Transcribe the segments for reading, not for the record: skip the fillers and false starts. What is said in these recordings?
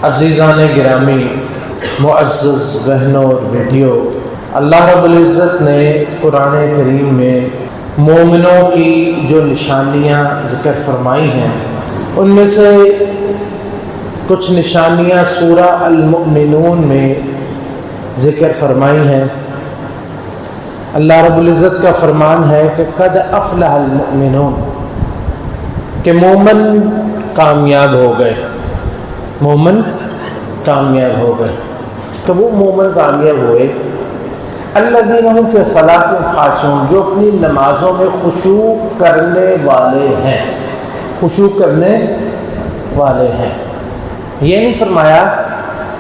عزیزان گرامی، معزز بہنوں اور بیٹیوں، اللہ رب العزت نے قرآن کریم میں مومنوں کی جو نشانیاں ذکر فرمائی ہیں، ان میں سے کچھ نشانیاں سورہ المؤمنون میں ذکر فرمائی ہیں۔ اللہ رب العزت کا فرمان ہے کہ قد افلح المؤمنون، کہ مومن کامیاب ہو گئے، مومن کامیاب ہو گئے۔ تو وہ مومن کامیاب ہوئے الذین هم فی صلاتہم خاشعون، جو اپنی نمازوں میں خشوع کرنے والے ہیں، خشوع کرنے والے ہیں۔ یہ نہیں فرمایا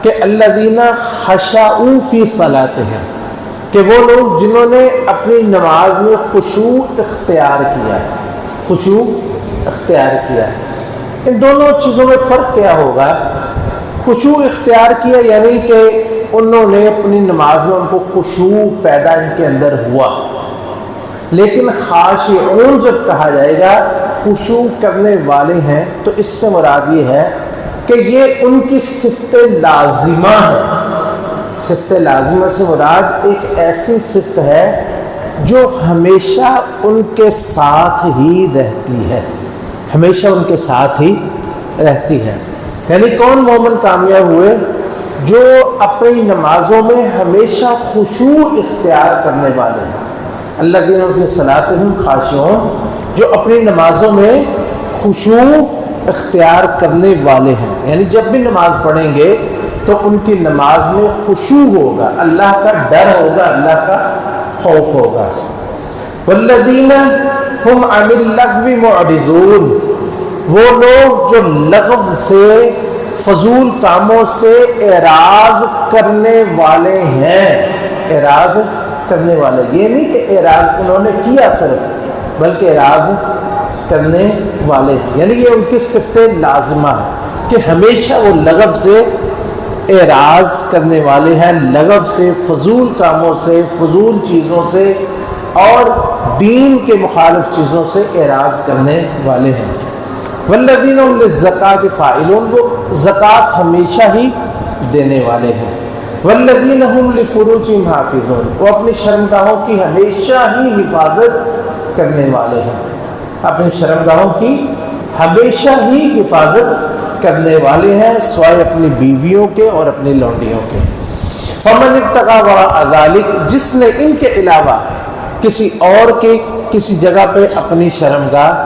کہ الذین خشعوا فی صلاتہم، کہ وہ لوگ جنہوں نے اپنی نماز میں خشوع اختیار کیا، خشوع اختیار کیا۔ ان دونوں چیزوں میں فرق کیا ہوگا؟ خشوع اختیار کیا یعنی کہ انہوں نے اپنی نماز میں ان کو خشوع پیدا ان کے اندر ہوا، لیکن خاشعون جب کہا جائے گا خشوع کرنے والے ہیں تو اس سے مراد یہ ہے کہ یہ ان کی صفت لازمہ ہے۔ صفت لازمہ سے مراد ایک ایسی صفت ہے جو ہمیشہ ان کے ساتھ ہی رہتی ہے، ہمیشہ ان کے ساتھ ہی رہتی ہے۔ یعنی کون مومن کامیاب ہوئے؟ جو اپنی نمازوں میں ہمیشہ خشوع اختیار کرنے والے ہیں۔ الذین فی صلاتہم خاشعون، جو اپنی نمازوں میں خشوع اختیار کرنے والے ہیں، یعنی جب بھی نماز پڑھیں گے تو ان کی نماز میں خشوع ہوگا، اللہ کا ڈر ہوگا، اللہ کا خوف ہوگا۔ والذین ہم عن اللغو معرضون، وہ لوگ جو لغو سے، فضول کاموں سے اعراض کرنے والے ہیں۔ اعراض کرنے والے، یہ نہیں کہ اعراض انہوں نے کیا صرف، بلکہ اعراض کرنے والے ہیں، یعنی یہ ان کی صفت لازمہ ہے کہ ہمیشہ وہ لغو سے اعراض کرنے والے ہیں، لغو سے، فضول کاموں سے، فضول چیزوں سے اور دین کے مخالف چیزوں سے اعراض کرنے والے ہیں۔ والذین هم للزکاۃ فاعلون، وہ زکوٰۃ ہمیشہ ہی دینے والے ہیں۔ والذین هم لفروجہم حافظون، وہ اپنی شرمگاہوں کی ہمیشہ ہی حفاظت کرنے والے ہیں، اپنی شرمگاہوں کی ہمیشہ ہی حفاظت کرنے والے ہیں، سوائے اپنی بیویوں کے اور اپنی لونڈیوں کے۔ فمن ابتغى وراء ذلک، جس نے ان کے علاوہ کسی اور کے کسی جگہ پہ اپنی شرمگاہ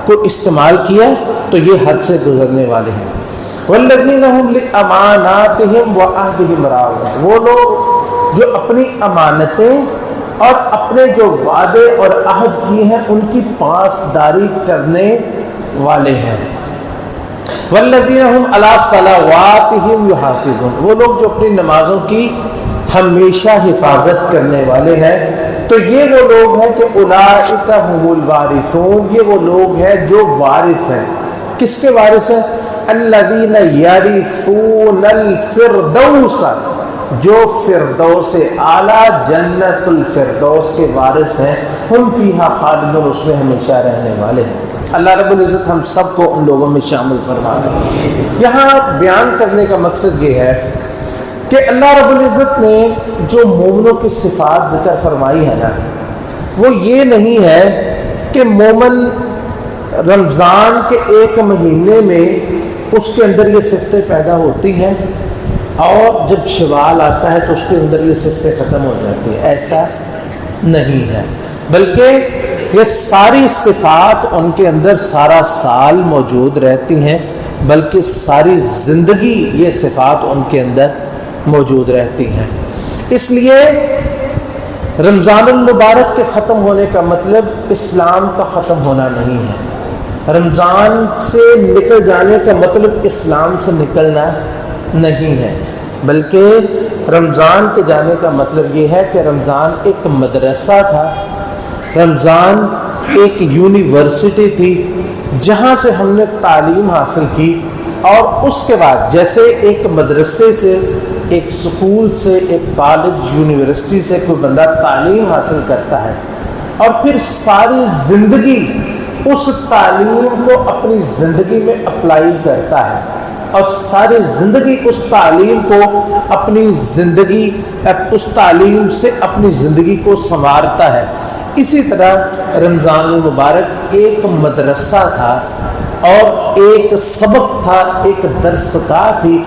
کو استعمال کیا تو یہ حد سے گزرنے والے ہیں۔ والذین هم لاماناتہم وعہدہم راعون، وہ لوگ جو اپنی امانتیں اور اپنے جو وعدے اور عہد کیے ہیں ان کی پاسداری کرنے والے ہیں۔ والذین هم علی صلواتہم یحافظون، وہ لوگ جو اپنی نمازوں کی ہمیشہ حفاظت کرنے والے ہیں۔ تو یہ وہ لوگ ہیں کہ اولئک هم الوارثون، یہ وہ لوگ ہیں جو وارث ہیں۔ کس کے وارث ہیں؟ الذین یرثون الفردوس، جو فردوس اعلیٰ جنت الفردوس کے وارث ہیں۔ ہم فیہا خالدون، اس میں ہمیشہ رہنے والے ہیں۔ اللہ رب العزت ہم سب کو ان لوگوں میں شامل فرما دے۔ یہاں بیان کرنے کا مقصد یہ ہے کہ اللہ رب العزت نے جو مومنوں کی صفات ذکر فرمائی ہے نا، وہ یہ نہیں ہے کہ مومن رمضان کے ایک مہینے میں اس کے اندر یہ صفتیں پیدا ہوتی ہیں اور جب شوال آتا ہے تو اس کے اندر یہ صفتیں ختم ہو جاتی ہیں، ایسا نہیں ہے، بلکہ یہ ساری صفات ان کے اندر سارا سال موجود رہتی ہیں، بلکہ ساری زندگی یہ صفات ان کے اندر موجود رہتی ہیں۔ اس لیے رمضان المبارک کے ختم ہونے کا مطلب اسلام کا ختم ہونا نہیں ہے، رمضان سے نکل جانے کا مطلب اسلام سے نکلنا نہیں ہے، بلکہ رمضان کے جانے کا مطلب یہ ہے کہ رمضان ایک مدرسہ تھا، رمضان ایک یونیورسٹی تھی جہاں سے ہم نے تعلیم حاصل کی، اور اس کے بعد جیسے ایک مدرسے سے، ایک سکول سے، ایک کالج یونیورسٹی سے کوئی بندہ تعلیم حاصل کرتا ہے اور پھر ساری زندگی اس تعلیم کو اپنی زندگی میں اپلائی کرتا ہے، اور ساری زندگی اس تعلیم کو اپنی زندگی اس تعلیم سے اپنی زندگی کو سنوارتا ہے۔ اسی طرح رمضان المبارک ایک مدرسہ تھا اور ایک سبق تھا، ایک درسگاہ تھی،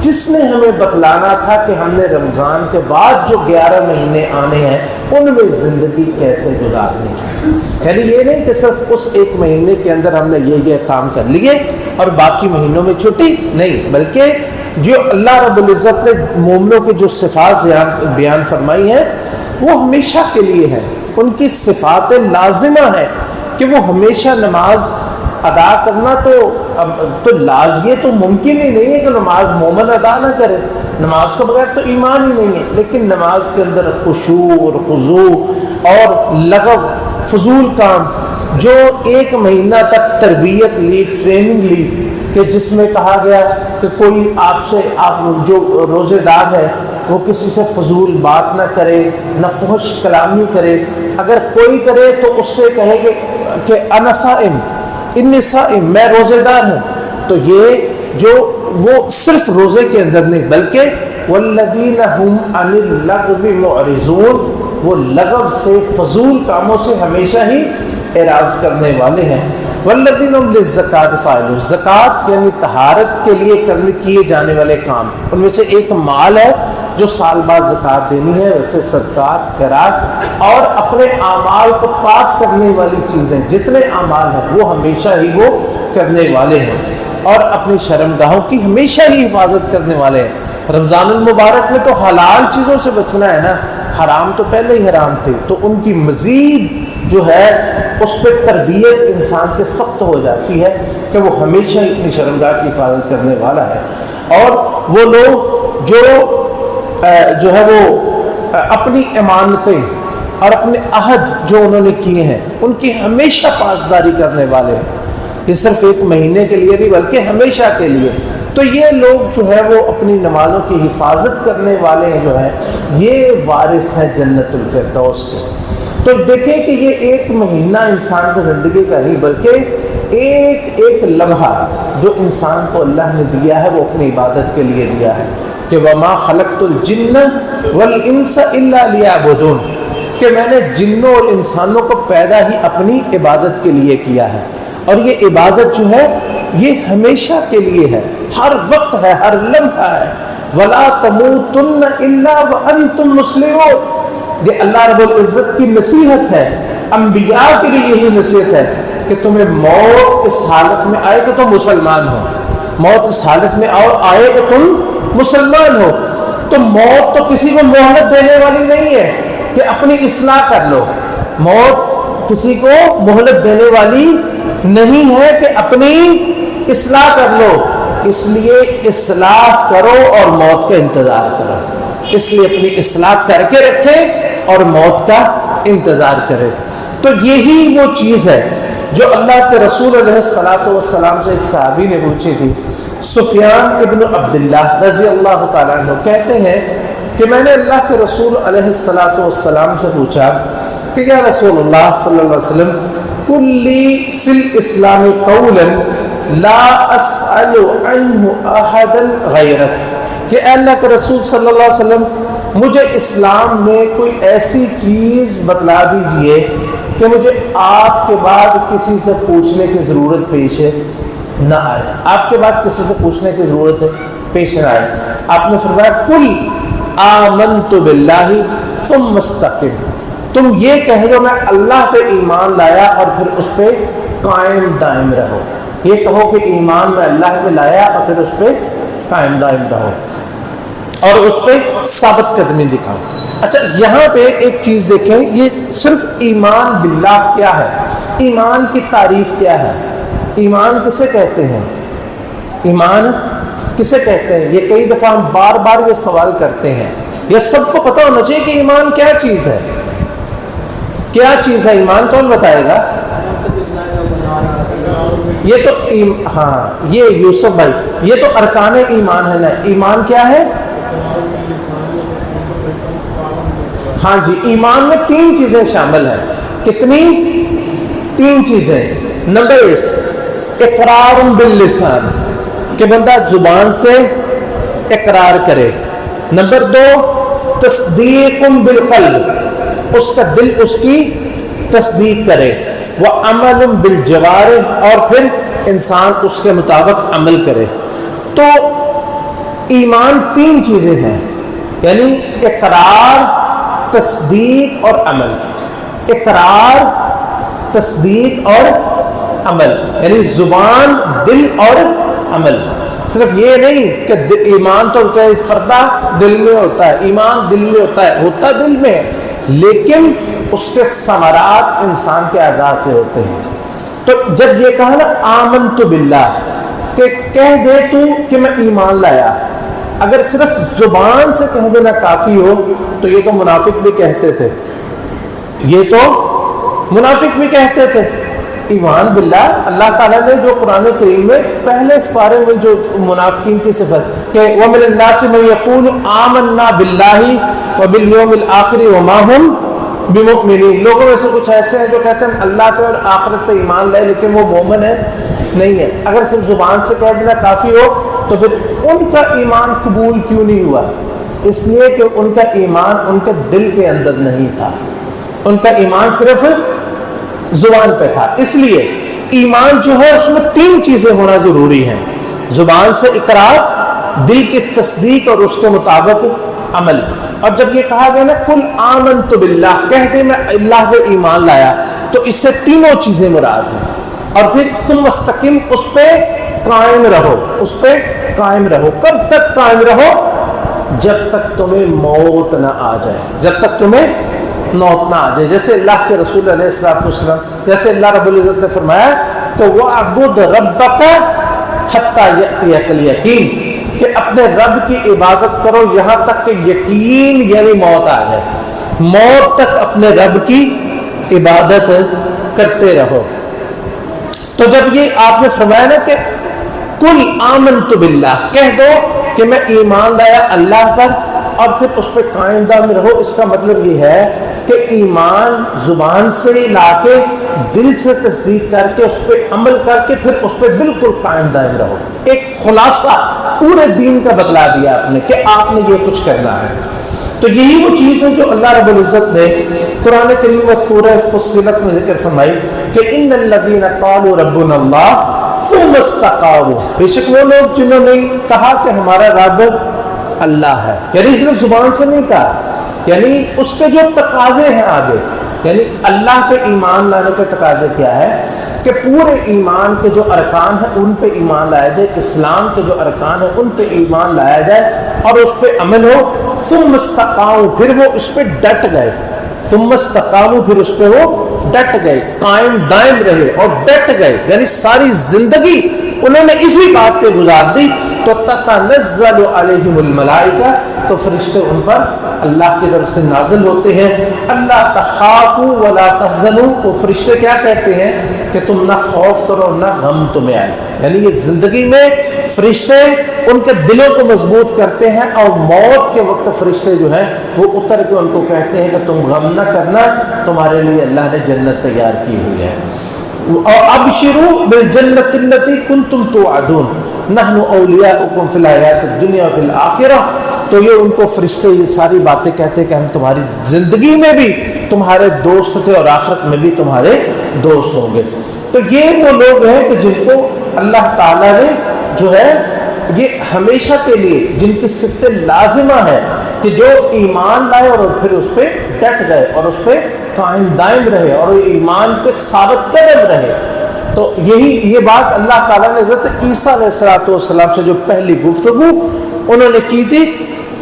جس نے ہمیں بتلانا تھا کہ ہم نے رمضان کے بعد جو 11 مہینے آنے ہیں ان میں زندگی کیسے گزارنی ہے۔ یعنی یہ نہیں کہ صرف اس ایک مہینے کے اندر ہم نے یہ کام کر لیے اور باقی مہینوں میں چھٹی نہیں، بلکہ جو اللہ رب العزت نے مومنوں کی جو صفات بیان فرمائی ہیں وہ ہمیشہ کے لیے ہے، ان کی صفات لازمہ ہے کہ وہ ہمیشہ نماز ادا کرنا یہ تو ممکن ہی نہیں ہے کہ نماز مومن ادا نہ کرے، نماز کے بغیر تو ایمان ہی نہیں ہے، لیکن نماز کے اندر خشوع اور خضوع اور لغو فضول کام جو ایک مہینہ تک تربیت لی، ٹریننگ لی، کہ جس میں کہا گیا کہ کوئی آپ جو روزے دار ہے وہ کسی سے فضول بات نہ کرے، نہ فحش کلامی کرے، اگر کوئی کرے تو اس سے کہے گے کہ انا صائم، انی صائم، میں روزے دار ہوں۔ تو یہ جو وہ صرف روزے کے اندر نہیں بلکہ والذین هم عن اللغو معرضون، وہ لغو سے فضول کاموں سے ہمیشہ ہی اعراض کرنے والے ہیں۔ والذین هم للزکاۃ فاعلون، زکوٰۃ یعنی طہارت کے لیے کیے جانے والے کام، ان میں سے ایک مال ہے جو سال بعد زکوٰۃ دینی ہے، ویسے صدقات، خیرات اور اپنے اعمال کو پاک کرنے والی چیزیں جتنے اعمال ہیں وہ ہمیشہ ہی وہ کرنے والے ہیں، اور اپنی شرمگاہوں کی ہمیشہ ہی حفاظت کرنے والے ہیں۔ رمضان المبارک میں تو حلال چیزوں سے بچنا ہے نا، حرام تو پہلے ہی حرام تھے، تو ان کی مزید جو ہے اس پہ تربیت انسان کے سخت ہو جاتی ہے کہ وہ ہمیشہ ہی اپنی شرمگاہ کی حفاظت کرنے والا ہے۔ اور وہ لوگ جو ہے وہ اپنی امانتیں اور اپنے عہد جو انہوں نے کیے ہیں ان کی ہمیشہ پاسداری کرنے والے ہیں، یہ صرف ایک مہینے کے لیے نہیں بلکہ ہمیشہ کے لیے۔ تو یہ لوگ جو ہے وہ اپنی نمازوں کی حفاظت کرنے والے ہیں جو ہیں یہ وارث ہیں جنت الفردوس کے۔ تو دیکھیں کہ یہ ایک مہینہ انسان کی زندگی کا نہیں بلکہ ایک لمحہ جو انسان کو اللہ نے دیا ہے وہ اپنی عبادت کے لیے دیا ہے کہ وَمَا خَلَقْتُ الْجِنَّ وَالْإِنسَ إِلَّا لِيَعْبُدُونَ، کہ میں نے جنوں اور انسانوں کو پیدا ہی اپنی عبادت کے لیے کیا ہے، اور یہ عبادت جو ہے یہ ہمیشہ کے لیے ہے، ہر وقت ہے، ہر لمحہ ہے۔ وَلَا تَمُوتُنَّ إِلَّا وَأَنْتُمْ مُسْلِمُونَ، یہ اللہ رب العزت کی نصیحت ہے، انبیاء کے لیے یہی نصیحت ہے کہ تمہیں موت اس حالت میں آئے کہ تم مسلمان ہو، موت اس حالت میں آئے کہ تم مسلمان ہو۔ تو موت تو کسی کو مہلت دینے والی نہیں ہے کہ اپنی اصلاح کر لو، موت کسی کو مہلت دینے والی نہیں ہے کہ اپنی اصلاح کر لو، اس لیے اصلاح کرو اور موت کا انتظار کرو، اس لیے اپنی اصلاح کر کے رکھے اور موت کا انتظار کرے۔ تو یہی وہ چیز ہے جو اللہ کے رسول علیہ السلام سے ایک صحابی نے پوچھی تھی۔ سفیان ابن عبداللہ رضی اللہ تعالیٰ عنہ کہتے ہیں کہ میں نے اللہ کے رسول علیہ السلام سے پوچھا کہ یا رسول اللہ صلی اللہ علیہ وسلم کلی فی الاسلام قولا لا اسأل عنہ احدا غیرک، کہ اے اللہ کے رسول صلی اللہ علیہ وسلم مجھے اسلام میں کوئی ایسی چیز بتلا دیجئے کہ مجھے آپ کے بعد کسی سے پوچھنے کی ضرورت پیش نہ آئے، آپ کے بعد کسی سے پوچھنے کی ضرورت پیش نہ آئے۔ آپ نے فرمایا قل آمنت باللہ ثم استقم، تم یہ کہہ دو میں اللہ پہ ایمان لایا اور پھر اس پہ قائم دائم رہو، یہ کہو کہ ایمان میں اللہ پہ لایا اور پھر اس پہ قائم دائم رہو اور اس پہ ثابت قدمی دکھاؤ۔ اچھا یہاں پہ ایک چیز دیکھیں، یہ صرف ایمان باللہ کیا ہے، ایمان کی تعریف کیا ہے، ایمان کسے کہتے ہیں، ایمان کسے کہتے ہیں؟ یہ کئی دفعہ ہم بار بار یہ سوال کرتے ہیں، یہ سب کو پتہ ہونا چاہیے کہ ایمان کیا چیز ہے، کیا چیز ہے ایمان، کون بتائے گا؟ یہ تو ہاں یہ یوسف بھائی یہ تو ارکان ایمان ہے نا، ایمان کیا ہے؟ ہاں جی، ایمان میں 3 چیزیں شامل ہیں، کتنی؟ 3 چیزیں۔ نمبر 1 اقرار باللسان، کہ بندہ زبان سے اقرار کرے. نمبر 2 تصدیق بالقلب، اس کا دل اس کی تصدیق کرے. وعمل بالجوارح، اور پھر انسان اس کے مطابق عمل کرے. تو ایمان 3 چیزیں ہیں، یعنی اقرار، تصدیق اور عمل. اقرار، تصدیق اور عمل، یعنی زبان، دل اور عمل. صرف یہ نہیں کہ ایمان تو پردہ دل میں ہوتا ہے، ایمان دل میں ہوتا دل میں ہے، لیکن اس کے ثمرات انسان کے اعضاء سے ہوتے ہیں. تو جب یہ کہا نا آمنت باللہ، کہ کہہ دے تو کہ میں ایمان لایا، اگر صرف زبان سے کہہ دینا کافی ہو تو یہ تو منافق بھی کہتے تھے، ایمان باللہ. اللہ تعالیٰ نے جو قرآن کریم میں پہلے سپارے میں جو منافقین کی صفت کہ وَمِنَ النَّاسِ مَن يَقُولُ آمَنَّا بِاللَّهِ وَبِالْيَوْمِ الْآخِرِ وَمَا هُمْ بِمُؤْمِنِينَ، لوگوں میں سے کچھ ایسے ہیں جو کہتے ہیں اللہ پہ اور آخرت پہ ایمان لائے لیکن وہ مومن ہے نہیں ہے. اگر صرف زبان سے کہہ دینا کافی ہو تو پھر ان کا ایمان قبول کیوں نہیں ہوا؟ اس لیے کہ ان کا ایمان ان کے دل کے اندر نہیں تھا، ان کا ایمان صرف زبان پہ تھا. اس لیے ایمان جو ہے اس میں 3 چیزیں ہونا ضروری ہیں، زبان سے اقرار، دل کی تصدیق اور اس کے مطابق عمل. اور جب یہ کہا گیا نا کل آمنت باللہ، کہہ دے میں اللہ پہ ایمان لایا، تو اس سے 3 چیزیں مراد ہیں. اور پھر ثم استقم، اس پہ قائم رہو. کب تک قائم رہو؟ جب تک تمہیں موت نہ آ جائے، موت نہ آ جائے. جیسے اللہ کے رسول علیہ السلام، جیسے اللہ رب العزت نے فرمایا کہ وَاعْبُدْ رَبَّكَ حَتَّى يَأْتِيَكَ الْيَقِينُ، کہ اپنے رب کی عبادت کرو یہاں تک کہ یقین یعنی موت آ جائے. موت تک اپنے رب کی عبادت کرتے رہو. تو جب یہ آپ نے فرمایا نا کہ کل آمنت باللہ، کہہ دو کہ میں ایمان لایا اللہ پر اور پھر اس پہ قائم دائم رہو، اس کا مطلب یہ ہے کہ ایمان زبان سے لا کے، دل سے تصدیق کر کے، اس پہ عمل کر کے، پھر اس پہ بالکل قائم دائم رہو. ایک خلاصہ پورے دین کا بتلا دیا آپ نے کہ آپ نے یہ کچھ کرنا ہے. تو یہی وہ چیز ہے جو اللہ رب العزت نے قرآن کریم و سورہ فصلت میں ذکر فرمائی کہ ان الذین قالوا ربنا اللہ ثم استقاموا، بے شک وہ لوگ جنہوں نے کہا کہ ہمارا رب اللہ ہے، یعنی صرف زبان سے نہیں کہا، یعنی اس کے جو تقاضے ہیں آگے، یعنی اللہ پہ ایمان لانے کے تقاضے کیا ہے کہ پورے ایمان کے جو ارکان ہیں ان پہ ایمان لایا جائے، اسلام کے جو ارکان ہیں ان پہ ایمان لایا جائے اور اس پہ عمل ہو. ثم استقاموا، پھر وہ اس پہ ڈٹ گئے، ثم استقاموا، پھر اس پہ وہ ڈٹ گئے، قائم دائم رہے اور ڈٹ گئے، یعنی ساری زندگی انہوں نے اسی بات پہ گزار دی. تو تتنزل علیہم الملائکہ، تو فرشتے ان پر اللہ کی طرف سے نازل ہوتے ہیں. اللہ تخافوا ولا تحزنوا، وہ فرشتے کیا کہتے ہیں کہ تم نہ خوف کرو نہ غم تمہیں آئے. یعنی یہ زندگی میں فرشتے ان کے دلوں کو مضبوط کرتے ہیں اور موت کے وقت فرشتے جو ہیں وہ اتر کے ان کو کہتے ہیں کہ تم غم نہ کرنا، تمہارے لیے اللہ نے جنت تیار کی ہوئی ہے. اور ابشروا بالجنۃ التي كنتم توعدون نحن اولیاؤکم فی الحیات الدنیا وفی الآخرہ. تو یہ ان کو فرشتے یہ ساری باتیں کہتے ہیں کہ ہم تمہاری زندگی میں بھی تمہارے دوست تھے اور آخرت میں بھی تمہارے دوست ہوں گے. تو یہ وہ لوگ ہیں کہ جن کو اللہ تعالیٰ نے جو ہے یہ ہمیشہ کے لیے، جن کی صفت لازمہ ہے کہ جو ایمان لائے اور پھر اس پہ ڈٹ گئے اور اس پہ قائم دائم رہے اور ایمان پہ ثابت قدم رہے. تو یہی یہ بات اللہ تعالیٰ نے حضرت عیسیٰ علیہ السلام سے جو پہلی گفتگو انہوں نے کی تھی،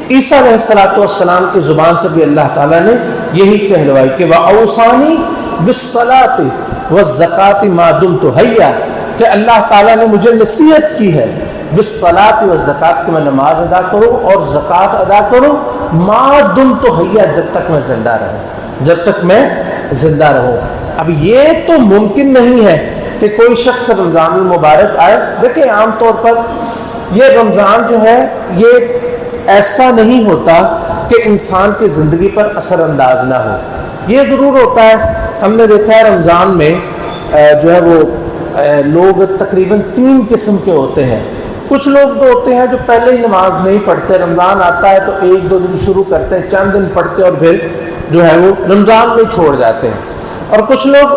عیسیٰ علیہ السلام کی زبان سے بھی اللہ تعالیٰ نے یہی کہلوائی کہ وَأَوْصَانِي بِالصَّلَاةِ وَالزَّكَاةِ مَا دُمْتُ حَيًّا، کہ اللہ تعالیٰ نے مجھے نصیحت کی ہے بالصلاۃ والزکات، کہ میں نماز ادا کروں اور زکوٰۃ ادا کروں، ما دمت حیا، جب تک میں زندہ رہوں، جب تک میں زندہ رہوں. اب یہ تو ممکن نہیں ہے کہ کوئی شخص رمضان المبارک آئے. دیکھیں عام طور پر یہ رمضان جو ہے یہ ایسا نہیں ہوتا کہ انسان کی زندگی پر اثر انداز نہ ہو. یہ ضرور ہوتا ہے، ہم نے دیکھا ہے رمضان میں جو ہے وہ لوگ تقریباً 3 قسم کے ہوتے ہیں. کچھ لوگ تو ہوتے ہیں جو پہلے ہی نماز نہیں پڑھتے، رمضان آتا ہے تو ایک دو دن شروع کرتے ہیں، چند دن پڑھتے اور پھر جو ہے وہ رمضان میں چھوڑ جاتے ہیں۔ اور کچھ لوگ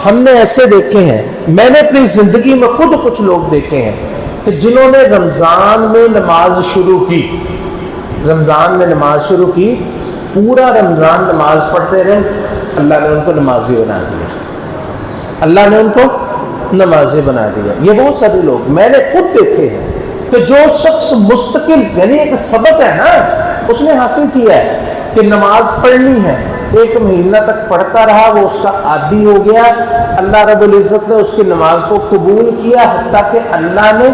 ہم نے ایسے دیکھے ہیں، میں نے اپنی زندگی میں خود کچھ لوگ دیکھے ہیں کہ جنہوں نے رمضان میں نماز شروع کی، رمضان میں نماز شروع کی، پورا رمضان نماز پڑھتے رہے، اللہ نے ان کو نمازی بنا دیا، اللہ نے ان کو نمازی بنا دیا۔ یہ بہت سارے لوگ میں نے خود دیکھے ہیں کہ جو شخص مستقل، یعنی ایک سبق ہے نا، اس نے حاصل کیا ہے کہ نماز پڑھنی ہے، ایک مہینہ تک پڑھتا رہا، وہ اس کا عادی ہو گیا، اللہ رب العزت نے اس کی نماز کو قبول کیا، حتیٰ کہ اللہ نے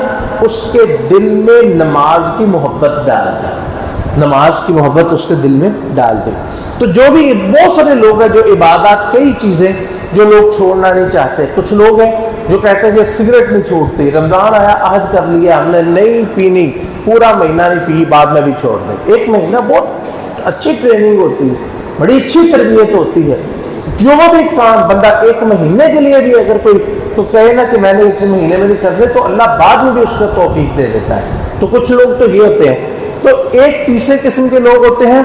اس کے دل میں نماز کی محبت ڈال دی، نماز کی محبت اس کے دل میں ڈال دی۔ تو جو بھی بہت سارے لوگ ہیں جو عبادات، کئی چیزیں جو لوگ چھوڑنا نہیں چاہتے، کچھ لوگ ہیں جو کہتے ہیں کہ سگریٹ نہیں چھوڑتی، رمضان آیا عہد کر لیا ہم نے نہیں پینی، پورا مہینہ نہیں پی، بعد میں بھی چھوڑ دیں۔ ایک مہینہ بہت اچھی ٹریننگ ہوتی ہے، بڑی اچھی تربیت ہوتی ہے، جو بھی کام بندہ ایک مہینے کے لیے بھی اگر کوئی تو کہے نا کہ میں نے اس مہینے میں نہیں کر دے تو اللہ بعد میں بھی اس کو توفیق دے دیتا ہے۔ تو کچھ لوگ تو یہ ہوتے ہیں۔ تو ایک تیسرے قسم کے لوگ ہوتے ہیں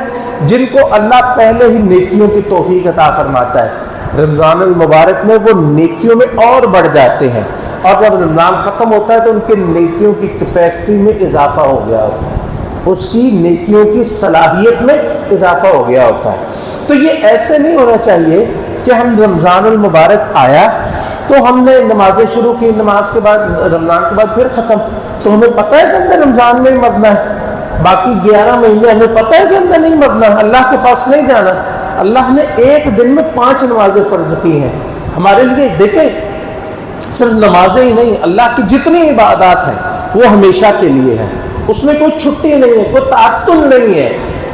جن کو اللہ پہلے ہی نیکیوں کی توفیق عطا فرماتا ہے، رمضان المبارک میں وہ نیکیوں میں اور بڑھ جاتے ہیں، اور جب رمضان ختم ہوتا ہے تو ان کے نیکیوں کی کیپیسٹی میں اضافہ ہو گیا ہوتا ہے، اس کی نیکیوں کی صلاحیت میں اضافہ ہو گیا ہوتا ہے۔ تو یہ ایسے نہیں ہونا چاہیے کہ ہم رمضان المبارک آیا تو ہم نے نمازیں شروع کی، نماز کے بعد رمضان کے بعد پھر ختم، تو ہمیں پتہ ہے کہ ہم نے رمضان میں ہی مرنا ہے، باقی 11 مہینے ہمیں پتہ ہے کہ ہم نے نہیں مرنا، اللہ کے پاس نہیں جانا۔ اللہ نے ایک دن میں 5 نمازیں فرض کی ہیں ہمارے لیے۔ دیکھیں صرف نمازیں ہی نہیں، اللہ کی جتنی عبادات ہیں وہ ہمیشہ کے لیے ہیں، اس میں کوئی چھٹی نہیں ہے، کوئی تعطل نہیں ہے،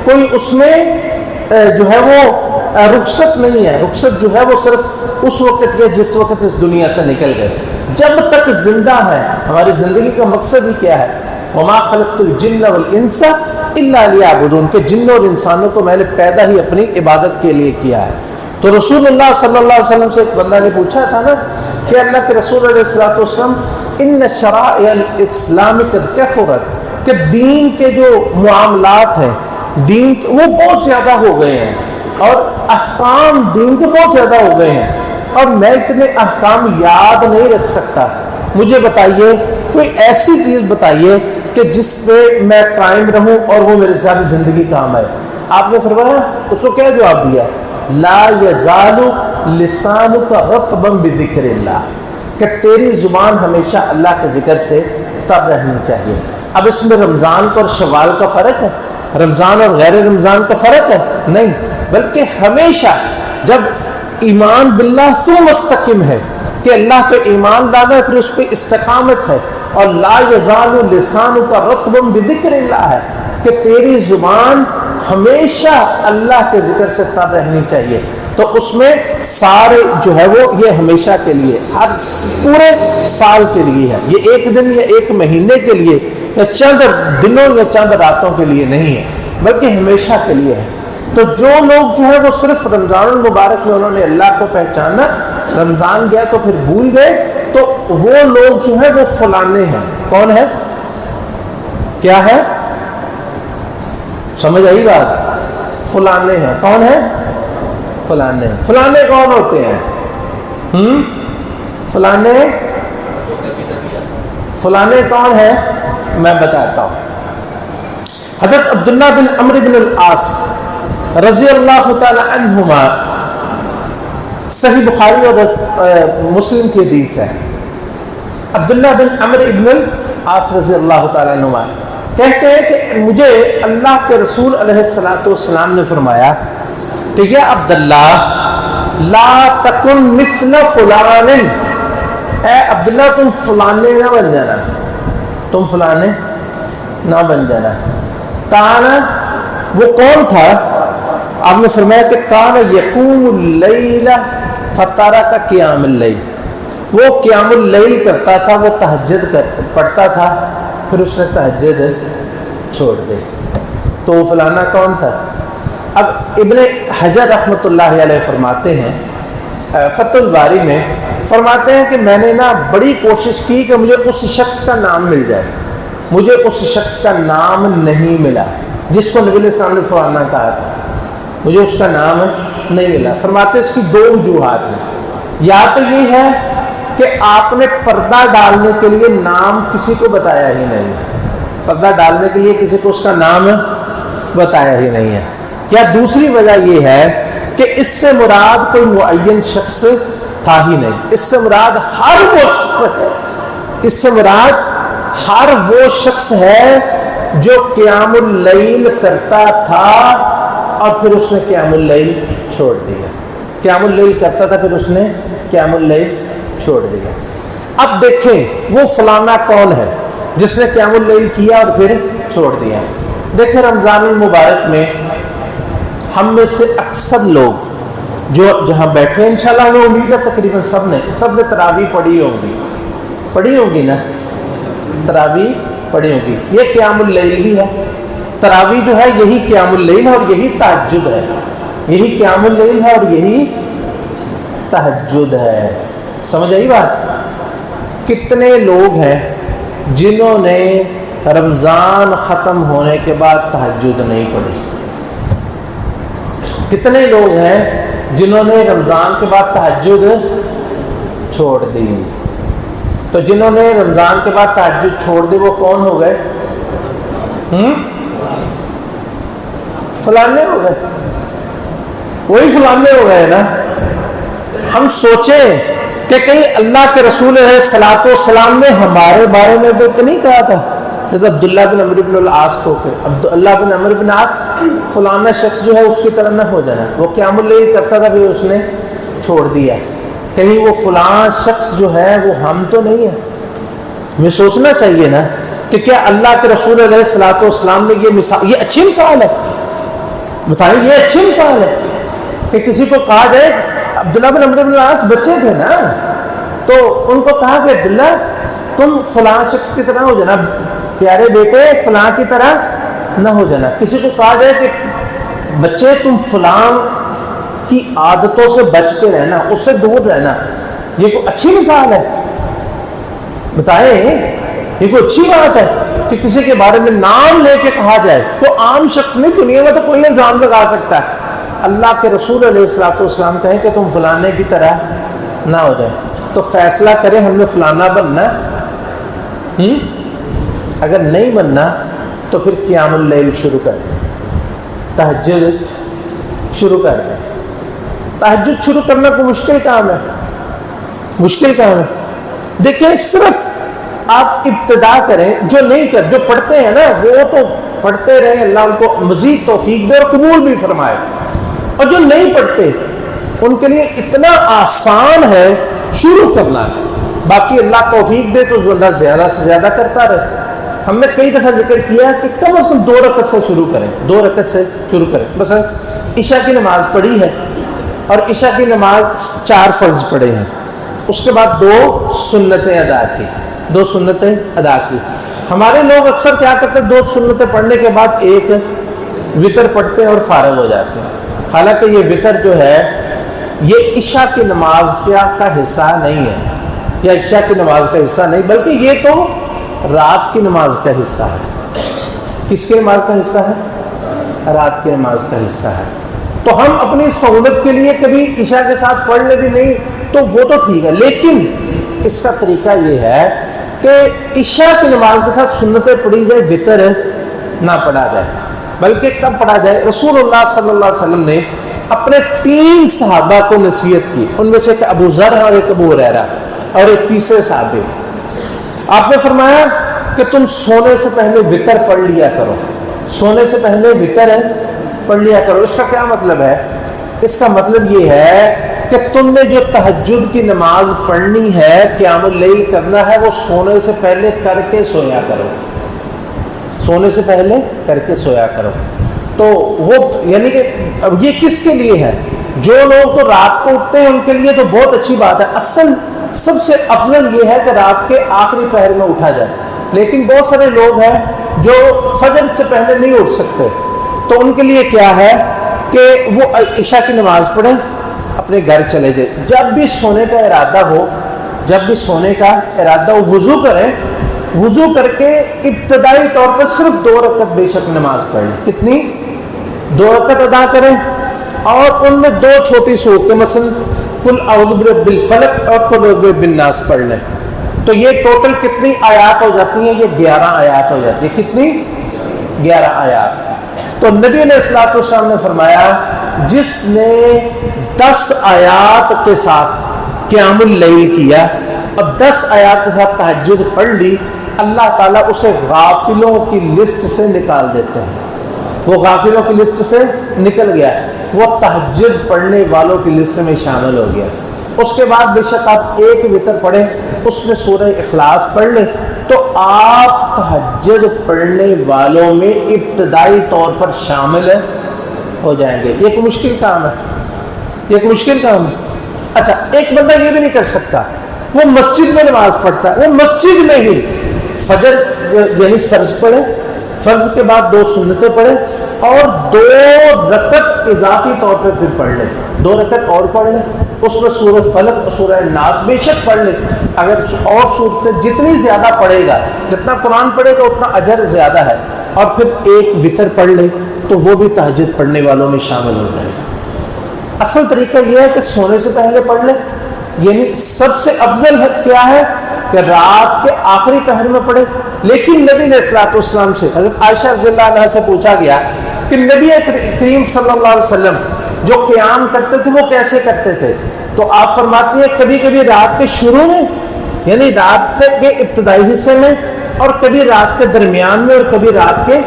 کوئی اس میں جو ہے وہ رخصت نہیں ہے۔ رخصت جو ہے وہ صرف اس وقت ہے جس وقت اس دنیا سے نکل گئے، جب تک زندہ ہے۔ ہماری زندگی کا مقصد ہی کیا ہے؟ وما خلقت الجن والانس الا لیعبدون، کہ جنوں اور انسانوں کو میں نے پیدا ہی اپنی عبادت کے لیے کیا ہے۔ تو رسول اللہ صلی اللہ علیہ وسلم سے ایک بندہ نے پوچھا تھا نا کہ اللہ کے رسول علیہ الصلوۃ والسلام ان شرائع الاسلام قد کثرت، کہ دین کے جو معاملات ہیں دین کے وہ بہت زیادہ ہو گئے ہیں، اور احکام دین کے بہت زیادہ ہو گئے ہیں، اور میں اتنے احکام یاد نہیں رکھ سکتا، مجھے بتائیے کوئی ایسی چیز بتائیے کہ جس پہ میں قائم رہوں اور وہ میرے ساری زندگی کام آئے۔ آپ نے فرمایا، اس کو کیا جواب دیا؟ لا یزال لسانک رطبا بذکر اللہ، کہ تیری زبان ہمیشہ اللہ کے ذکر سے تر رہنی چاہیے۔ اب اس میں رمضان اور شوال کا فرق ہے، رمضان اور غیر رمضان کا فرق ہے؟ نہیں، بلکہ ہمیشہ جب ایمان باللہ ثم مستقم ہے کہ اللہ پہ ایمان لانا ہے، پھر اس پہ استقامت ہے، اور لا یزال لسانک رطبا بذکر اللہ ہے کہ تیری زبان ہمیشہ اللہ کے ذکر سے تر رہنی چاہیے۔ تو اس میں سارے جو ہے وہ یہ ہمیشہ کے لیے، ہر پورے سال کے لیے ہے، یہ ایک دن یا ایک مہینے کے لیے یا چند دنوں یا چند راتوں کے لیے نہیں ہے، بلکہ ہمیشہ کے لیے ہے۔ تو جو لوگ جو ہے وہ صرف رمضان المبارک میں انہوں نے اللہ کو پہچانا، رمضان گیا تو پھر بھول گئے، تو وہ لوگ جو ہے وہ فلانے ہیں۔ کون ہے؟ کیا ہے؟ سمجھ آئی بات؟ فلانے ہیں۔ کون ہے؟ فلانے۔ فلانے کون ہوتے ہیں؟ فلانے فلانے کون ہے؟ میں بتاتا ہوں۔ حضرت عبداللہ بن عمرو بن العاص رضی اللہ تعالی عنہما، صحیح بخاری اور مسلم کی حدیث ہے، عبداللہ بن عمرو بن العاص رضی اللہ تعالی عنہما کہتے ہیں کہ مجھے اللہ کے رسول علیہ الصلوۃ والسلام نے فرمایا کہ یا عبداللہ لا تکن مثل فلان، اے عبداللہ تم فلانے نہ بن جانا، تم فلانے نہ بن جانا۔ کانا، وہ کون تھا؟ آپ نے فرمایا کہ کانا یقوم اللیل فترک قیام اللیل، وہ قیام اللیل کرتا تھا، وہ تہجد پڑھتا تھا، پھر اس نے تہجد چھوڑ دی۔ تو وہ فلانا کون تھا؟ اب ابن حجر رحمۃ اللہ علیہ فرماتے ہیں فتح الباری میں، فرماتے ہیں کہ میں نے نا بڑی کوشش کی کہ مجھے اس شخص کا نام مل جائے، مجھے اس شخص کا نام نہیں ملا جس کو نبی علیہ السلام نے فلانا کہا تھا، مجھے اس کا نام نہیں ملا۔ فرماتے اس کی دو وجوہات ہیں، یا تو یہ ہے کہ آپ نے پردہ ڈالنے کے لیے نام کسی کو بتایا ہی نہیں، پردہ ڈالنے کے لیے کسی کو اس کا نام بتایا ہی نہیں ہے، یا دوسری وجہ یہ ہے کہ اس سے مراد کوئی معین شخص تھا ہی نہیں، اس سے مراد ہر وہ شخص ہے، اس سے مراد ہر وہ شخص ہے جو قیام اللیل کرتا تھا اور پھر اس نے قیام اللیل چھوڑ دیا، قیام اللیل کرتا تھا پھر اس نے قیام اللیل چھوڑ دیا۔ اب دیکھیں وہ فلانا کون ہے جس نے قیام اللیل کیا اور پھر چھوڑ دیا۔ دیکھیں رمضان المبارک میں ہم میں سے اکثر لوگ جو جہاں بیٹھے ہیں انشاءاللہ ہمیں امید ہے تقریباً سب نے تراویح پڑھی ہوگی نا، تراویح پڑھی ہوگی۔ یہ قیام اللیل بھی ہے، تراویح جو ہے یہی قیام اللیل ہے اور یہی تہجد ہے، یہی قیام اللیل ہے اور یہی تہجد ہے۔ سمجھ آئی بات؟ کتنے لوگ ہیں جنہوں نے رمضان ختم ہونے کے بعد تہجد نہیں پڑھی؟ کتنے لوگ ہیں جنہوں نے رمضان کے بعد تہجد چھوڑ دی؟ تو جنہوں نے رمضان کے بعد تہجد چھوڑ دی وہ کون ہو گئے؟ فلانے ہو گئے، وہی فلانے ہو گئے نا۔ ہم سوچیں کہ کہیں اللہ کے رسول علیہ الصلوۃ والسلام نے ہمارے بارے میں تو نہیں کہا تھا جیسے عبداللہ بن عمرو بن العاص کو کہ عبداللہ بن عمرو بن عاص فلانا شخص جو ہے اس کی طرح نہ ہو جانا، وہ قیام اللیل کرتا تھا پھر اس نے چھوڑ دیا، کہیں وہ فلاں شخص جو ہے وہ ہم تو نہیں ہے۔ ہمیں سوچنا چاہیے نا کہ کیا اللہ کے رسول علیہ الصلوۃ والسلام نے یہ مثال، یہ اچھی مثال ہے، بتائیں یہ اچھی مثال ہے کہ کسی کو کہا جائے عبداللہ بن عمرو بن العاص بچے تھے نا تو ان کو کہا کہ عبداللہ تم فلاں شخص کی طرح ہو جانا، پیارے بیٹے فلاں کی طرح نہ ہو جانا۔ کسی کو کہا جائے کہ بچے تم فلاں کی عادتوں سے بچ کے رہنا، اس سے دور رہنا، یہ کوئی اچھی مثال ہے؟ بتائیں یہ کوئی اچھی بات ہے کہ کسی کے بارے میں نام لے کے کہا جائے؟ کوئی عام شخص نہیں، دنیا میں تو کوئی الزام لگا سکتا ہے، اللہ کے رسول علیہ الصلوۃ والسلام کہیں کہ تم فلانے کی طرح نہ ہو جائے، تو فیصلہ کریں ہم نے فلانا بننا، اگر نہیں بننا تو پھر قیام اللیل شروع کر دیں، تہجد شروع کر دیں۔ تہجد شروع کرنا کوئی مشکل کام ہے؟ مشکل کام ہے؟ دیکھیں صرف آپ ابتدا کریں، جو نہیں کر جو پڑھتے ہیں نا وہ تو پڑھتے رہیں، اللہ ان کو مزید توفیق دے اور قبول بھی فرمائے، اور جو نہیں پڑھتے ان کے لیے اتنا آسان ہے شروع کرنا ہے، باقی اللہ توفیق دے تو اس بندہ زیادہ سے زیادہ کرتا رہے۔ ہم نے کئی دفعہ ذکر کیا کہ کم از کم 2 رکعت سے شروع کریں، 2 رکعت سے شروع کریں۔ بس عشاء کی نماز پڑھی ہے اور عشاء کی نماز 4 فرض پڑھے ہیں، اس کے بعد 2 سنتیں ادا کی، 2 سنتیں ادا کی۔ ہمارے لوگ اکثر کیا کرتے ہیں، 2 سنتیں پڑھنے کے بعد ایک وتر پڑھتے ہیں اور فارغ ہو جاتے ہیں، حالانکہ یہ وتر جو ہے یہ عشاء کی نماز کا حصہ نہیں ہے، یا عشاء کی نماز کا حصہ نہیں، بلکہ یہ تو رات کی نماز کا حصہ ہے۔ کس کی نماز کا حصہ ہے؟ رات کی نماز کا حصہ ہے۔ تو ہم اپنی سہولت کے لیے کبھی عشاء کے ساتھ پڑھ لے بھی نہیں تو وہ تو ٹھیک ہے، لیکن اس کا طریقہ یہ ہے کہ عشاء کی نماز کے ساتھ سنتیں پڑھی جائے، وتر نہ پڑھا جائے، بلکہ کب پڑھا جائے؟ رسول اللہ صلی اللہ علیہ وسلم نے اپنے 3 صحابہ کو نصیحت کی، ان میں سے ایک ابو ذر اور ایک ابو ہریرہ اور ایک تیسرے صحابی۔ آپ نے فرمایا کہ تم سونے سے پہلے وتر پڑھ لیا کرو، سونے سے پہلے وتر پڑھ لیا کرو۔ اس کا کیا مطلب ہے؟ اس کا مطلب یہ ہے کہ تم نے جو تہجد کی نماز پڑھنی ہے، قیام اللیل کرنا ہے، وہ سونے سے پہلے کر کے سویا کرو، سونے سے پہلے کر کے سویا کرو۔ تو وہ یعنی کہ اب یہ کس کے لیے ہے؟ جو لوگ تو رات کو اٹھتے ہیں ان کے لیے تو بہت اچھی بات ہے، اصل سب سے افضل یہ ہے کہ رات کے آخری پہر میں اٹھا جائے، لیکن بہت سارے لوگ ہیں جو فجر سے پہلے نہیں اٹھ سکتے، تو ان کے لیے کیا ہے کہ وہ عشاء کی نماز پڑھیں، اپنے گھر چلے جائیں، جب بھی سونے کا ارادہ ہو، جب بھی سونے کا ارادہ ہو وضو کریں وضو کر کے ابتدائی طور پر صرف 2 رکعت بے شک نماز پڑھ لیں. کتنی؟ 2 رکعت ادا کریں اور ان میں 2 چھوٹی صورتیں مثلا قل اعوذ برب الفلق اور قل اعوذ برب الناس پڑھ لیں. تو یہ ٹوٹل کتنی آیات ہو جاتی ہیں؟ یہ 11 آیات ہو جاتی ہیں. کتنی؟ 11 آیات. تو نبی علیہ الصلوۃ والسلام نے فرمایا جس نے 10 آیات کے ساتھ قیام اللیل کیا اور 10 آیات کے ساتھ تہجد پڑھ لی، اللہ تعالیٰ اسے غافلوں کی لسٹ سے نکال دیتے ہیں. وہ غافلوں کی لسٹ سے نکل گیا، وہ تہجد پڑھنے والوں کی لسٹ میں شامل ہو گیا. اس کے بعد بے شک آپ ایک وتر پڑھیں، اس میں سورہ اخلاص پڑھ لیں، تو آپ تہجد پڑھنے والوں میں ابتدائی طور پر شامل ہو جائیں گے. یہ ایک مشکل کام ہے، یہ ایک مشکل کام ہے. اچھا، ایک بندہ یہ بھی نہیں کر سکتا، وہ مسجد میں نماز پڑھتا ہے، وہ مسجد میں ہی فجر یعنی فرض پڑھے، فرض کے بعد 2 سنتیں پڑھے اور 2 رکعت اضافی طور پہ پھر پڑھ لیں، 2 رکعت اور پڑھ لیں، اس میں سورہ فلق اور سورہ ناس بے شک پڑھ لیں. اگر اور صورتیں جتنی زیادہ پڑھے گا، جتنا قرآن پڑھے گا اتنا اجر زیادہ ہے، اور پھر ایک وتر پڑھ لیں تو وہ بھی تہجد پڑھنے والوں میں شامل ہو جائے گا. اصل طریقہ یہ ہے کہ سونے سے پہلے پڑھ لیں، یعنی سب سے افضل ہے کیا ہے کہ رات کے آخری پہر میں پڑھے. لیکن نبی علیہ الصلوۃ والسلام سے حضرت عائشہ رضی اللہ عنہا سے پوچھا گیا کہ نبی کریم صلی اللہ علیہ وسلم جو قیام کرتے تھے وہ کیسے کرتے تھے؟ تو آپ فرماتی ہیں کبھی کبھی رات کے شروع میں یعنی رات کے ابتدائی حصے میں، اور کبھی رات کے درمیان میں، اور کبھی رات کے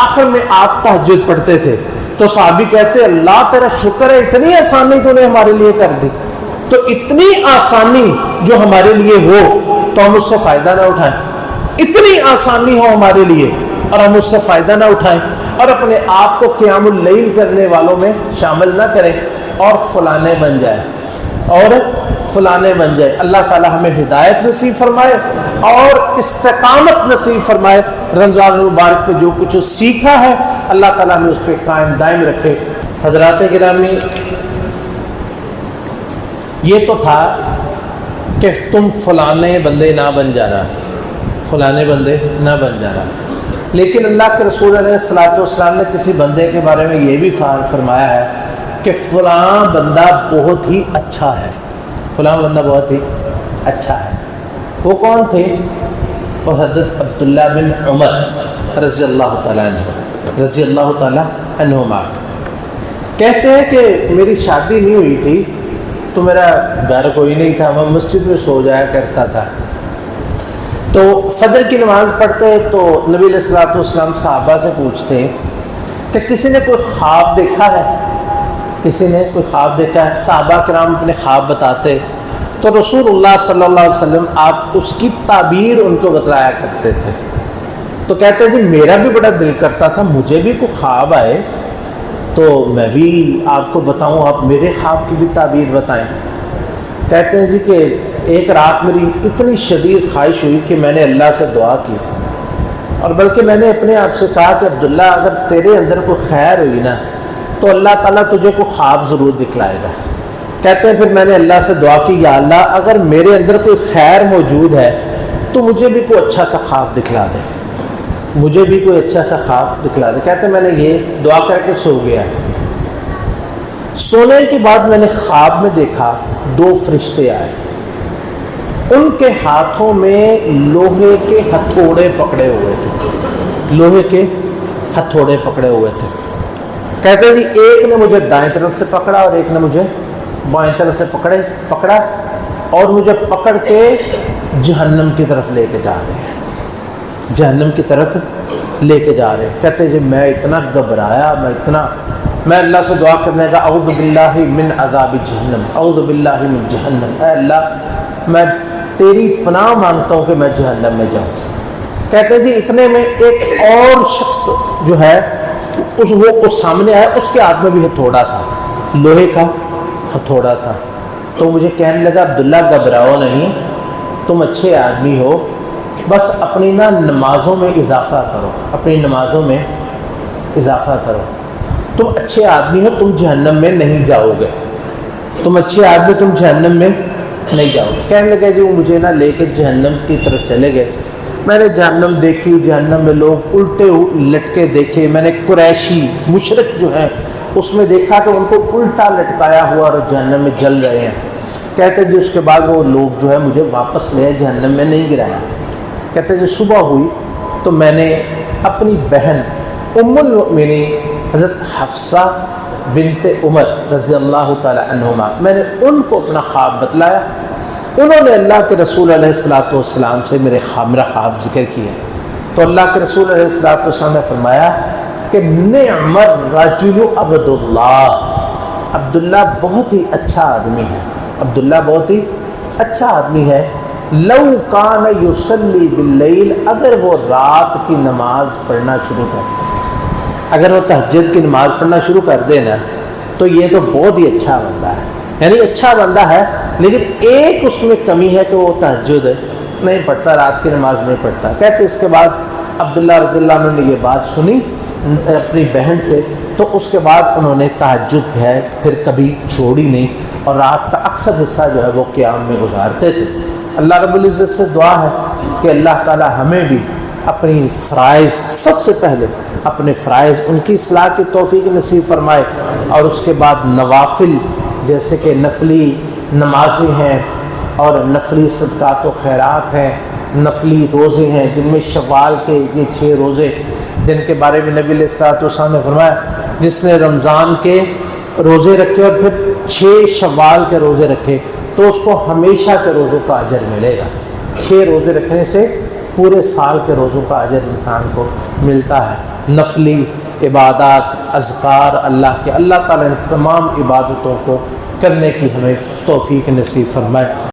آخر میں آپ تہجد پڑھتے تھے. تو صحابی کہتے اللہ تیرا شکر ہے، اتنی آسانی تو نے ہمارے لیے کر دی. تو اتنی آسانی جو ہمارے لیے ہو تو ہم اس سے فائدہ نہ اٹھائیں. اتنی آسانی ہو ہمارے لیے اور ہم اس سے فائدہ نہ اٹھائیں اور اپنے آپ کو قیام اللیل کرنے والوں میں شامل نہ کریں اور فلانے بن جائیں اور فلانے بن جائے. اللہ تعالیٰ ہمیں ہدایت نصیب فرمائے اور استقامت نصیب فرمائے. رمضان المبارک میں جو کچھ سیکھا ہے اللہ تعالیٰ ہمیں اس پہ قائم دائم رکھے. حضرات گرامی، یہ تو تھا کہ تم فلانے بندے نہ بن جانا، فلانے بندے نہ بن جانا. لیکن اللہ کے رسول علیہ الصلوۃ والسلام نے کسی بندے کے بارے میں یہ بھی فرمایا ہے کہ فلاں بندہ بہت ہی اچھا ہے، فلاں بندہ بہت ہی اچھا ہے. وہ کون تھے؟ وہ حضرت عبداللہ بن عمر رضی اللہ تعالیٰ عنہ رضی اللہ تعالیٰ عنہما. کہتے ہیں کہ میری شادی نہیں ہوئی تھی تو میرا گھر کوئی نہیں تھا، میں مسجد میں سو جایا کرتا تھا. تو فجر کی نماز پڑھتے تو نبی علیہ الصلوۃ والسلام صحابہ سے پوچھتے کہ کسی نے کوئی خواب دیکھا ہے؟ کسی نے کوئی خواب دیکھا ہے؟ صحابہ کرام اپنے خواب بتاتے تو رسول اللہ صلی اللہ علیہ وسلم آپ اس کی تعبیر ان کو بتلایا کرتے تھے. تو کہتے ہیں جی میرا بھی بڑا دل کرتا تھا مجھے بھی کوئی خواب آئے تو میں بھی آپ کو بتاؤں، آپ میرے خواب کی بھی تعبیر بتائیں. کہتے ہیں جی کہ ایک رات میری اتنی شدید خواہش ہوئی کہ میں نے اللہ سے دعا کی، اور بلکہ میں نے اپنے آپ سے کہا کہ عبداللہ اگر تیرے اندر کوئی خیر ہوئی نا تو اللہ تعالیٰ تجھے کوئی خواب ضرور دکھلائے گا. کہتے ہیں پھر میں نے اللہ سے دعا کی یا اللہ اگر میرے اندر کوئی خیر موجود ہے تو مجھے بھی کوئی اچھا سا خواب دکھلا دے، مجھے بھی کوئی اچھا سا خواب دکھلا دے. کہتے ہیں میں نے یہ دعا کر کے سو گیا. سونے کے بعد میں نے خواب میں دیکھا 2 فرشتے آئے، ان کے ہاتھوں میں لوہے کے ہتھوڑے پکڑے ہوئے تھے، لوہے کے ہتھوڑے پکڑے ہوئے تھے. کہتے ہیں جی ایک نے مجھے دائیں طرف سے پکڑا اور ایک نے مجھے بائیں طرف سے پکڑا اور مجھے پکڑ کے جہنم کی طرف لے کے جا رہے ہیں، جہنم کی طرف لے کے جا رہے ہیں. کہتے ہیں جی میں اتنا گھبرایا، میں اللہ سے دعا کرنے کا اعوذ باللہ من عذاب جہنم، اعوذ باللہ من جہنم، اے اللہ میں تیری پناہ مانگتا ہوں کہ میں جہنم میں جاؤں. کہتے ہیں جی اتنے میں ایک اور شخص جو ہے وہ سامنے آیا، اس کے ہاتھ میں بھی ہتھوڑا تھا، لوہے کا ہتھوڑا تھا. تو مجھے کہنے لگا عبداللہ گھبراؤ نہیں، تم اچھے آدمی ہو، بس اپنی نمازوں میں اضافہ کرو، اپنی نمازوں میں اضافہ کرو، تم اچھے آدمی ہو، تم جہنم میں نہیں جاؤ گے، تم اچھے آدمی، تم جہنم میں نہیں جاؤ گے. کہنے لگے جی وہ مجھے لے کے جہنم کی طرف چلے گئے. میں نے جہنم دیکھی، جہنم میں لوگ الٹے لٹکے دیکھے، میں نے قریشی مشرک جو ہیں اس میں دیکھا کہ ان کو الٹا لٹکایا ہوا اور جہنم میں جل رہے ہیں۔ کہتے جی اس کے بعد وہ لوگ جو ہے مجھے واپس لے جہنم میں نہیں گرایا۔ کہتے جی صبح ہوئی تو میں نے اپنی بہن ام المؤمنین حضرت حفصہ بنت عمر رضی اللہ تعالی عنہما، میں نے ان کو اپنا خواب بتلایا۔ انہوں نے اللہ کے رسول علیہ الصلوۃ والسلام سے میرا خواب ذکر کیا تو اللہ کے رسول علیہ الصلوۃ والسلام نے فرمایا کہ نعم الرجل عبداللہ بہت ہی اچھا آدمی ہے، عبداللہ بہت ہی اچھا آدمی ہے، لو کان یصلی باللیل، اگر وہ رات کی نماز پڑھنا شروع کر دے، اگر وہ تہجد کی نماز پڑھنا شروع کر دے نا تو یہ تو بہت ہی اچھا بندہ ہے، یعنی اچھا بندہ ہے، لیکن ایک اس میں کمی ہے کہ وہ تہجد نہیں پڑھتا، رات کی نماز نہیں پڑھتا۔ کہتے اس کے بعد عبداللہ رضی اللہ عنہ نے یہ بات سنی اپنی بہن سے، تو اس کے بعد انہوں نے تہجد ہے پھر کبھی چھوڑی نہیں، اور رات کا اکثر حصہ جو ہے وہ قیام میں گزارتے تھے۔ اللہ رب العزت سے دعا ہے کہ اللہ تعالی ہمیں بھی اپنی فرائض، سب سے پہلے اپنے فرائض ان کی اصلاح کی توفیق نصیب فرمائے، اور اس کے بعد نوافل جیسے کہ نفلی نمازیں ہیں اور نفلی صدقات و خیرات ہیں، نفلی روزے ہیں جن میں شوال کے یہ 6 روزے جن کے بارے میں نبی علیہ الصلوۃ والسلام نے فرمایا جس نے رمضان کے روزے رکھے اور پھر 6 شوال کے روزے رکھے تو اس کو ہمیشہ کے روزوں کا اجر ملے گا۔ 6 روزے رکھنے سے پورے سال کے روزوں کا اجر انسان کو ملتا ہے۔ نفلی عبادات، اذکار اللہ تعالیٰ نے تمام عبادتوں کو کرنے کی ہمیں توفیق نصیب فرمائے۔